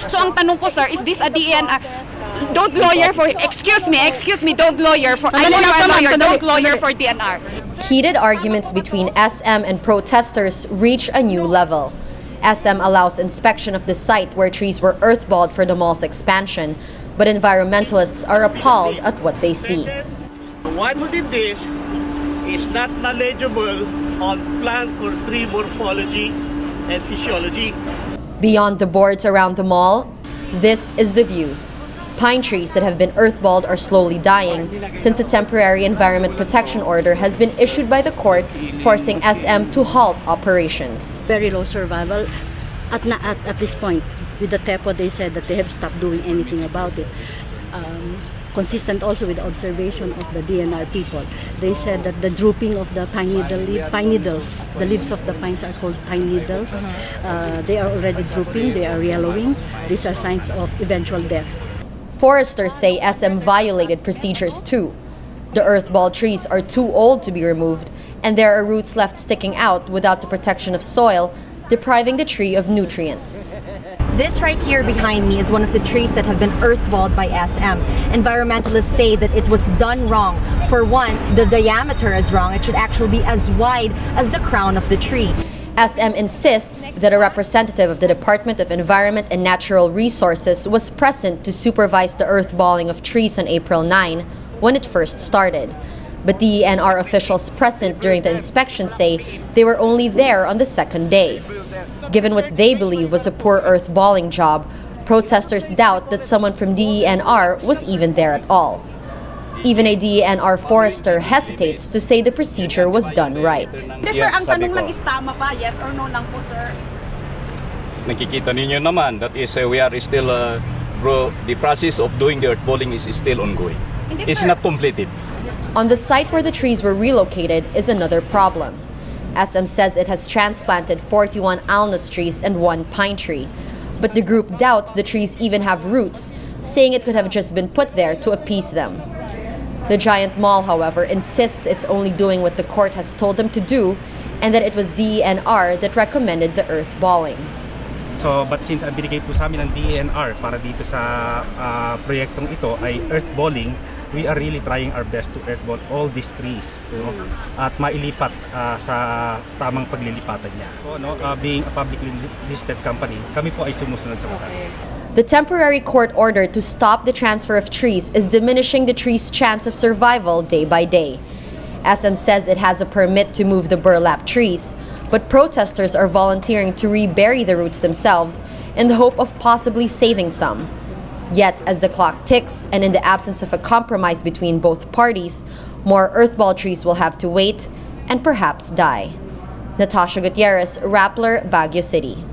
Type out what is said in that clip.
So ang tanong ko, sir, is this a DENR? Don't lawyer for, excuse me, don't lawyer for, I know you're a lawyer, don't lawyer for DNR. Heated arguments between SM and protesters reach a new level. SM allows inspection of the site where trees were earthballed for the mall's expansion, but environmentalists are appalled at what they see. One who did this is not knowledgeable on plant or tree morphology and physiology. Beyond the boards around the mall, this is the view. Pine trees that have been earthballed are slowly dying since a temporary environment protection order has been issued by the court forcing SM to halt operations. Very low survival at this point. With the TEPO, they said that they have stopped doing anything about it. Consistent also with the observation of the DNR people. They said that the drooping of the pine needles, the leaves of the pines are called pine needles. They are already drooping, they are yellowing. These are signs of eventual death. Foresters say SM violated procedures too. The earthball trees are too old to be removed, and there are roots left sticking out without the protection of soil, depriving the tree of nutrients. This right here behind me is one of the trees that have been earthballed by SM. Environmentalists say that it was done wrong. For one, the diameter is wrong. It should actually be as wide as the crown of the tree. SM insists that a representative of the Department of Environment and Natural Resources was present to supervise the earthballing of trees on April 9 when it first started. But DENR officials present during the inspection say they were only there on the second day. Given what they believe was a poor earthballing job, protesters doubt that someone from DENR was even there at all. Even a DENR forester hesitates to say the procedure was done right. Sir, ang tanong lang is tama ba? Yes or no lang po, sir? Nakikita ninyo naman, that is, we are still, the process of doing the earthballing is still ongoing. It's not completed. On the site where the trees were relocated is another problem. SM says it has transplanted 41 alnus trees and 1 pine tree. But the group doubts the trees even have roots, saying it could have just been put there to appease them. The giant mall, however, insists it's only doing what the court has told them to do and that it was DENR that recommended the earthballing. So, but since binigay po sa amin ng DENR para dito sa proyektong ito ay earthballing, we are really trying our best to earthball all these trees, at mailipat sa tamang paglilipatan niya. So, being a publicly listed company, kami po ay sumusunod sa batas. The temporary court order to stop the transfer of trees is diminishing the tree's chance of survival day by day. SM says it has a permit to move the burlap trees, but protesters are volunteering to rebury the roots themselves in the hope of possibly saving some. Yet, as the clock ticks and in the absence of a compromise between both parties, more earthball trees will have to wait and perhaps die. Natasha Gutierrez, Rappler, Baguio City.